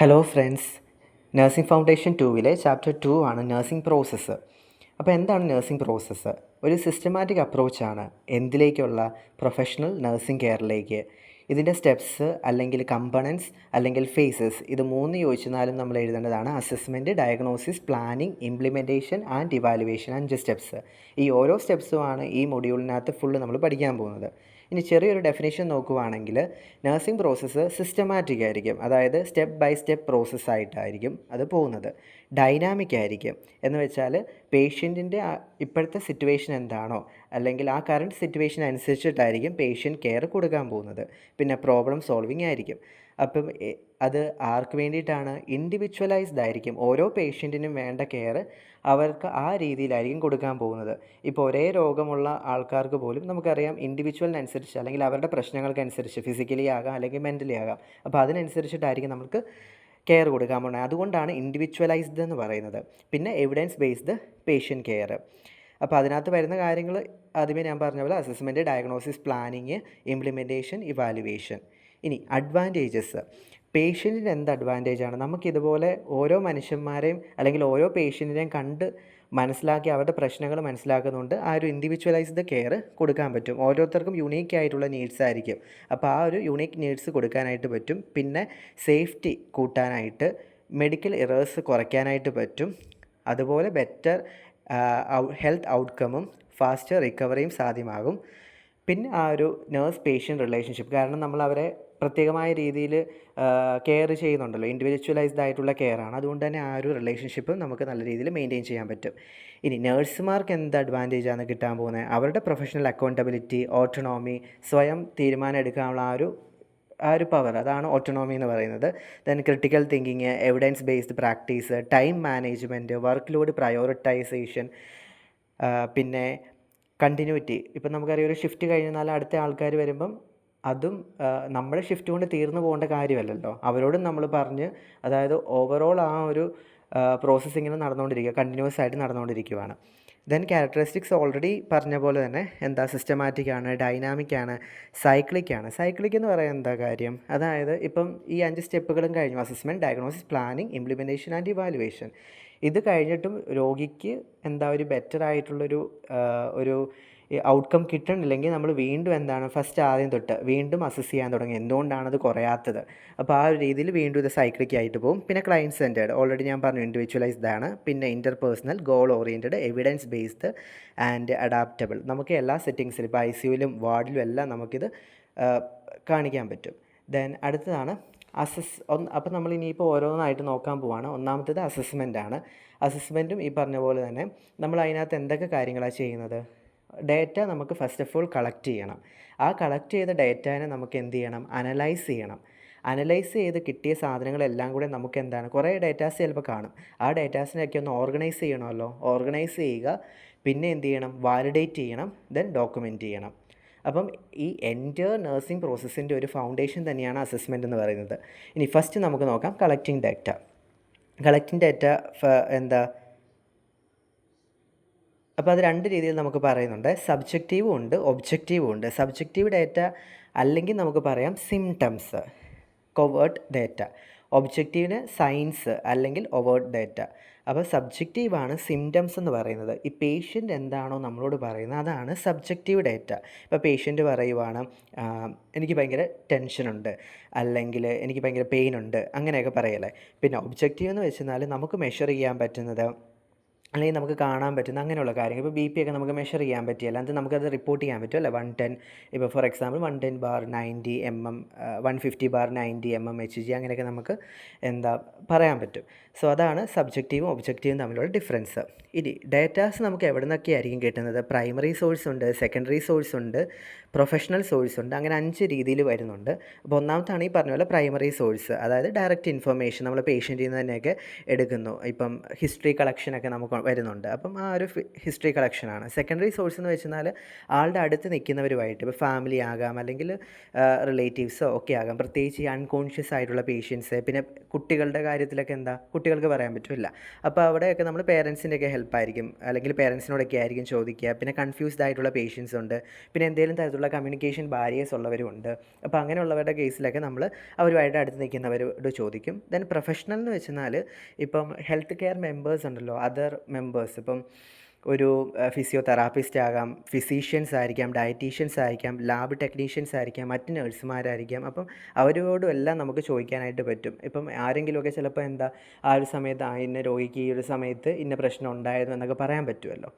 Hello friends, nursing foundation 2 chapter 2 ആണ് nursing process. അപ്പോൾ എന്താണ് നഴ്സിംഗ് പ്രോസസ്സ്? ഒരു സിസ്റ്റമാറ്റിക് അപ്രോച്ചാണ് എന്തിലേക്കുള്ള പ്രൊഫഷണൽ നഴ്സിംഗ് കെയറിലേക്ക്. ഇതിൻ്റെ സ്റ്റെപ്സ് അല്ലെങ്കിൽ കമ്പണൻസ് അല്ലെങ്കിൽ ഫേസസ് ഇത് 3 ചോദിച്ചാലും നമ്മൾ എഴുതേണ്ടതാണ്. Assessment, diagnosis, planning, implementation and evaluation. 5 steps. ഈ ഓരോ സ്റ്റെപ്സുമാണ് ഈ മൊഡ്യൂളിനകത്ത് ഫുള്ള് നമ്മൾ പഠിക്കാൻ പോകുന്നത്. ഇനി ചെറിയൊരു ഡെഫിനേഷൻ നോക്കുവാണെങ്കിൽ നഴ്സിംഗ് പ്രോസസ്സ് സിസ്റ്റമാറ്റിക് ആയിരിക്കും, അതായത് സ്റ്റെപ്പ് ബൈ സ്റ്റെപ്പ് പ്രോസസ്സായിട്ടായിരിക്കും അത് പോകുന്നത്. ഡൈനാമിക് ആയിരിക്കും എന്ന് വെച്ചാൽ പേഷ്യൻറ്റിൻ്റെ ഇപ്പോഴത്തെ സിറ്റുവേഷൻ എന്താണോ അല്ലെങ്കിൽ ആ കറണ്ട് സിറ്റുവേഷൻ അനുസരിച്ചിട്ടായിരിക്കും പേഷ്യൻറ്റ് കെയർ കൊടുക്കാൻ പോകുന്നത്. പിന്നെ പ്രോബ്ലം സോൾവിങ് ആയിരിക്കും. അപ്പം അത് ആർക്ക് വേണ്ടിയിട്ടാണ്? ഇൻഡിവിജ്വലൈസ്ഡ് ആയിരിക്കും. ഓരോ പേഷ്യൻറ്റിനും വേണ്ട കെയർ അവർക്ക് ആ രീതിയിലായിരിക്കും കൊടുക്കാൻ പോകുന്നത്. ഇപ്പോൾ ഒരേ രോഗമുള്ള ആൾക്കാർക്ക് പോലും നമുക്കറിയാം ഇൻഡിവിജ്വലിനനുസരിച്ച് അല്ലെങ്കിൽ അവരുടെ പ്രശ്നങ്ങൾക്കനുസരിച്ച് ഫിസിക്കലി ആകാം അല്ലെങ്കിൽ മെൻ്റലി ആകാം. അപ്പോൾ അതിനനുസരിച്ചിട്ടായിരിക്കും നമുക്ക് കെയർ കൊടുക്കാൻ പോകുന്നത്. അതുകൊണ്ടാണ് ഇൻഡിവിജ്വലൈസ്ഡ് എന്ന് പറയുന്നത്. പിന്നെ എവിഡൻസ് ബേസ്ഡ് പേഷ്യൻറ്റ് കെയർ. അപ്പോൾ അതിനകത്ത് വരുന്ന കാര്യങ്ങൾ ആദ്യമേ ഞാൻ പറഞ്ഞ പോലെ assessment, diagnosis, planning, implementation, evaluation. ഇനി അഡ്വാൻറ്റേജസ്. പേഷ്യൻറ്റിന് എന്ത് അഡ്വാൻറ്റേജാണ്? നമുക്കിതുപോലെ ഓരോ മനുഷ്യന്മാരെയും അല്ലെങ്കിൽ ഓരോ പേഷ്യൻറ്റിനെയും കണ്ട് മനസ്സിലാക്കി അവരുടെ പ്രശ്നങ്ങൾ മനസ്സിലാക്കുന്നുണ്ട് ആ ഒരു ഇൻഡിവിജ്വലൈസ്ഡ് കെയർ കൊടുക്കാൻ പറ്റും. ഓരോരുത്തർക്കും യുണീക്ക് ആയിട്ടുള്ള നീഡ്സ് ആയിരിക്കും. അപ്പോൾ ആ ഒരു യുണീക്ക് നീഡ്സ് കൊടുക്കാനായിട്ട് പറ്റും. പിന്നെ സേഫ്റ്റി കൂട്ടാനായിട്ട്, മെഡിക്കൽ എറേഴ്സ് കുറയ്ക്കാനായിട്ട് പറ്റും. അതുപോലെ ബെറ്റർ ഹെൽത്ത് ഔട്ട്കമും ഫാസ്റ്റ് റിക്കവറിയും സാധ്യമാകും. പിന്നെ ആ ഒരു നേഴ്സ് പേഷ്യൻ്റ് റിലേഷൻഷിപ്പ്, കാരണം നമ്മൾ അവരെ പ്രത്യേകമായ രീതിയിൽ കെയർ ചെയ്യുന്നുണ്ടല്ലോ, ഇൻഡിവിജ്വലൈസ്ഡ് ആയിട്ടുള്ള കെയറാണ്. അതുകൊണ്ട് തന്നെ ആ ഒരു റിലേഷൻഷിപ്പ് നമുക്ക് നല്ല രീതിയിൽ മെയിൻറ്റെയിൻ ചെയ്യാൻ പറ്റും. ഇനി നേഴ്സുമാർക്ക് എന്ത് അഡ്വാൻറ്റേജാണ് കിട്ടാൻ പോകുന്നത്? അവരുടെ പ്രൊഫഷണൽ അക്കൗണ്ടബിലിറ്റി, ഓട്ടോണോമി, സ്വയം തീരുമാനം എടുക്കാനുള്ള ആ ഒരു പവർ, അതാണ് ഓട്ടോണോമി എന്ന് പറയുന്നത്. Then critical thinking, evidence based practice, time management, work load prioritisation, പിന്നെ കണ്ടിന്യൂറ്റി. ഇപ്പം നമുക്കറിയാം ഒരു ഷിഫ്റ്റ് കഴിഞ്ഞാൽ അടുത്ത ആൾക്കാർ വരുമ്പം അതും നമ്മുടെ ഷിഫ്റ്റ് കൊണ്ട് തീർന്നു പോകേണ്ട കാര്യമല്ലല്ലോ. അവരോടും നമ്മൾ പറഞ്ഞ്, അതായത് ഓവറോൾ ആ ഒരു പ്രോസസ്സ് ഇങ്ങനെ നടന്നുകൊണ്ടിരിക്കുക, കണ്ടിന്യൂസ് ആയിട്ട് നടന്നുകൊണ്ടിരിക്കുകയാണ്. ദെൻ ക്യാരക്ടറിസ്റ്റിക്സ് ഓൾറെഡി പറഞ്ഞ പോലെ തന്നെ എന്താ, സിസ്റ്റമാറ്റിക് ആണ്, ഡൈനാമിക് ആണ്, സൈക്ലിക് ആണ്. സൈക്ലിക് എന്ന് പറയാൻ എന്താ കാര്യം? അതായത് ഇപ്പം ഈ 5 സ്റ്റെപ്പുകളും കഴിഞ്ഞു. Assessment, diagnosis, planning, implementation and evaluation. ഇത് കഴിഞ്ഞിട്ടും രോഗിക്ക് എന്താ ഒരു ബെറ്റർ ആയിട്ടുള്ളൊരു ഒരു ഔട്ട്കം കിട്ടണില്ലെങ്കിൽ നമ്മൾ വീണ്ടും എന്താണ്, ഫസ്റ്റ് ആദ്യം തൊട്ട് വീണ്ടും അസസ് ചെയ്യാൻ തുടങ്ങി, എന്തുകൊണ്ടാണ് അത് കുറയാത്തത്. അപ്പോൾ ആ ഒരു രീതിയിൽ വീണ്ടും ഇത് സൈക്ലിക് ആയിട്ട് പോകും. പിന്നെ ക്ലയൻറ്റ് സെൻറ്റേഡ് ഓൾറെഡി ഞാൻ പറഞ്ഞു, ഇൻഡിവിജ്വലൈസ്ഡ് ആണ്. പിന്നെ interpersonal, goal oriented, evidence based and adaptable. നമുക്ക് എല്ലാ സെറ്റിങ്സിലും ഇപ്പോൾ ICUവിലും വാർഡിലും എല്ലാം നമുക്കിത് കാണിക്കാൻ പറ്റും. ദെൻ അടുത്തതാണ് അപ്പോൾ നമ്മൾ ഇനിയിപ്പോൾ ഓരോന്നായിട്ട് നോക്കാൻ പോവാണ്. ഒന്നാമത്തേത് അസസ്മെൻ്റ് ആണ്. അസസ്മെൻറ്റും ഈ പറഞ്ഞ പോലെ തന്നെ നമ്മൾ അതിനകത്ത് എന്തൊക്കെ കാര്യങ്ങളാണ് ചെയ്യുന്നത്? ഡേറ്റ നമുക്ക് ഫസ്റ്റ് ഓഫ് ഓൾ കളക്ട് ചെയ്യണം. ആ കളക്ട് ചെയ്ത ഡേറ്റാനെ നമുക്ക് എന്ത് ചെയ്യണം? അനലൈസ് ചെയ്യണം. അനലൈസ് ചെയ്ത് കിട്ടിയ സാധനങ്ങളെല്ലാം കൂടെ നമുക്ക് എന്താണ്, കുറേ ഡേറ്റാസ് ചിലപ്പോൾ കാണും. ആ ഡേറ്റാസിനെയൊക്കെ ഒന്ന് ഓർഗനൈസ് ചെയ്യണമല്ലോ. ഓർഗനൈസ് ചെയ്യുക, പിന്നെ എന്ത് ചെയ്യണം? വാലിഡേറ്റ് ചെയ്യണം, ദെൻ ഡോക്യുമെൻറ്റ് ചെയ്യണം. അപ്പം ഈ എൻറ്റയർ നഴ്സിംഗ് പ്രോസസ്സിൻ്റെ ഒരു ഫൗണ്ടേഷൻ തന്നെയാണ് അസസ്മെൻ്റ് എന്ന് പറയുന്നത്. ഇനി ഫസ്റ്റ് നമുക്ക് നോക്കാം കളക്റ്റിംഗ് ഡേറ്റ. കളക്റ്റിംഗ് ഡേറ്റ എന്താ, അപ്പോൾ അത് 2 രീതിയിൽ നമുക്ക് പറയുന്നുണ്ട്. സബ്ജക്റ്റീവും ഉണ്ട്, ഒബ്ജക്റ്റീവും ഉണ്ട്. സബ്ജക്റ്റീവ് ഡേറ്റ അല്ലെങ്കിൽ നമുക്ക് പറയാം സിംറ്റംസ്, കൊവേർട്ട് ഡേറ്റ. ഒബ്ജക്റ്റീവിന് സയൻസ് അല്ലെങ്കിൽ ഒവേർട്ട് ഡേറ്റ. അപ്പോൾ സബ്ജക്റ്റീവാണ് സിംറ്റംസ് എന്ന് പറയുന്നത്. ഈ പേഷ്യൻ്റ് എന്താണോ നമ്മളോട് പറയുന്നത് അതാണ് സബ്ജക്റ്റീവ് ഡേറ്റ. ഇപ്പോൾ പേഷ്യൻ്റ് പറയുവാണ്, എനിക്ക് ഭയങ്കര ടെൻഷനുണ്ട്, അല്ലെങ്കിൽ എനിക്ക് ഭയങ്കര പെയിനുണ്ട്, അങ്ങനെയൊക്കെ പറയല്ലേ. പിന്നെ ഒബ്ജക്റ്റീവ് എന്ന് വെച്ചാൽ നമുക്ക് മെഷർ ചെയ്യാൻ പറ്റുന്നത് അല്ലെങ്കിൽ നമുക്ക് കാണാൻ പറ്റുന്ന അങ്ങനെയുള്ള കാര്യങ്ങൾ. ഇപ്പോൾ BP ഒക്കെ നമുക്ക് മെഷർ ചെയ്യാൻ പറ്റിയല്ല, അത് നമുക്കത് റിപ്പോർട്ട് ചെയ്യാൻ പറ്റും അല്ലേ. 110, ഇപ്പോൾ for example 110/90 mm, 150/90 mm HG, അങ്ങനെയൊക്കെ നമുക്ക് എന്താ പറയാൻ പറ്റും. സോ അതാണ് സബ്ജക്റ്റീവും ഒബ്ജക്റ്റീവും തമ്മിലുള്ള ഡിഫറൻസ്. ഇനി ഡേറ്റാസ് നമുക്ക് എവിടെ നിന്നൊക്കെ ആയിരിക്കും കിട്ടുന്നത്? പ്രൈമറി സോഴ്സ് ഉണ്ട്, സെക്കൻഡറി സോഴ്സ് ഉണ്ട്, പ്രൊഫഷണൽ സോഴ്സ് ഉണ്ട്. അങ്ങനെ 5 രീതിയിൽ വരുന്നുണ്ട്. അപ്പോൾ ഒന്നാമത്താണ് ഈ പറഞ്ഞ പോലെ പ്രൈമറി സോഴ്സ്, അതായത് ഡയറക്റ്റ് ഇൻഫർമേഷൻ നമ്മൾ പേഷ്യൻറ്റിൽ നിന്ന് തന്നെയൊക്കെ എടുക്കുന്നു. ഇപ്പം ഹിസ്റ്ററി കളക്ഷനൊക്കെ നമുക്ക് വരുന്നുണ്ട്. അപ്പം ആ ഒരു ഹിസ്റ്ററി കളക്ഷനാണ്. സെക്കൻഡറി സോഴ്സ് എന്ന് വെച്ചെന്നാൽ ആളുടെ അടുത്ത് നിൽക്കുന്നവരുമായിട്ട് ഇപ്പോൾ ഫാമിലി ആകാം, അല്ലെങ്കിൽ റിലേറ്റീവ്സോ ഒക്കെ ആകാം. പ്രത്യേകിച്ച് ഈ അൺകോൺഷ്യസ് ആയിട്ടുള്ള പേഷ്യൻസ്, പിന്നെ കുട്ടികളുടെ കാര്യത്തിലൊക്കെ എന്താ കുട്ടികൾക്ക് പറയാൻ പറ്റില്ല. അപ്പോൾ അവിടെയൊക്കെ നമ്മൾ പേരൻസിൻ്റെയൊക്കെ ഹെൽപ്പായിരിക്കും, അല്ലെങ്കിൽ പേരൻസിനോടൊക്കെ ആയിരിക്കും ചോദിക്കുക. പിന്നെ കൺഫ്യൂസ്ഡ് ആയിട്ടുള്ള പേഷ്യൻസ് ഉണ്ട്, പിന്നെ എന്തെങ്കിലും തരത്തിലുള്ള കമ്മ്യൂണിക്കേഷൻ ബാരിയേഴ്സ് ഉള്ളവരും ഉണ്ട്. അപ്പോൾ അങ്ങനെയുള്ളവരുടെ കേസിലൊക്കെ നമ്മൾ അവരുമായിട്ട് അടുത്ത് നിൽക്കുന്നവരോട് ചോദിക്കും. ദെൻ പ്രൊഫഷണൽ എന്ന് വെച്ചെന്നാൽ ഇപ്പം ഹെൽത്ത് കെയർ മെമ്പേഴ്സ് ഉണ്ടല്ലോ, അതർ മെമ്പേഴ്സ്, ഇപ്പം ഒരു ഫിസിയോതെറാപ്പിസ്റ്റ് ആകാം, ഫിസീഷ്യൻസ് ആയിരിക്കാം, ഡയറ്റീഷ്യൻസ് ആയിരിക്കാം, ലാബ് ടെക്നീഷ്യൻസ് ആയിരിക്കാം, മറ്റ് നഴ്സുമാരായിരിക്കാം. അപ്പം അവരോടും എല്ലാം നമുക്ക് ചോദിക്കാനായിട്ട് പറ്റും. ഇപ്പം ആരെങ്കിലുമൊക്കെ ചിലപ്പോൾ എന്താ ആ ഒരു സമയത്ത് ഇന്ന രോഗിക്ക് ഈ ഒരു സമയത്ത് ഇന്ന പ്രശ്നം ഉണ്ടായിരുന്നു എന്നൊക്കെ പറയാൻ പറ്റുമല്ലോ.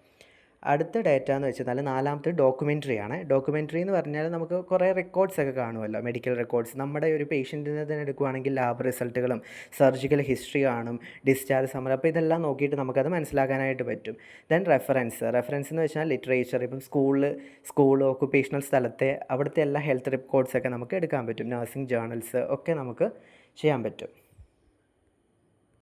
അടുത്ത ഡേറ്റ എന്ന് വെച്ചാൽ നാലാമത്തെ ഡോക്യുമെൻ്ററി ആണ്. ഡോക്യുമെൻ്ററി എന്ന് പറഞ്ഞാൽ നമുക്ക് കുറേ റെക്കോർഡ്സ് ഒക്കെ കാണുമല്ലോ, മെഡിക്കൽ റെക്കോർഡ്സ്. നമ്മുടെ ഒരു പേഷ്യൻറ്റിനെ തന്നെ എടുക്കുകയാണെങ്കിൽ ലാബ് റിസൾട്ടുകളും സർജിക്കൽ ഹിസ്റ്ററി കാണും, ഡിസ്ചാർജ് സമ്മറി. അപ്പോൾ ഇതെല്ലാം നോക്കിയിട്ട് നമുക്കത് മനസ്സിലാക്കാനായിട്ട് പറ്റും. ദെൻ റെഫറൻസ് എന്ന് വെച്ചാൽ ലിറ്ററേച്ചർ. ഇപ്പം സ്കൂൾ ഓക്കുപേഷണൽ സ്ഥലത്തെ അവിടുത്തെ എല്ലാ ഹെൽത്ത് റെക്കോർഡ്സൊക്കെ നമുക്ക് എടുക്കാൻ പറ്റും. നഴ്സിംഗ് ജേർണൽസ് ഒക്കെ നമുക്ക് ചെയ്യാൻ പറ്റും.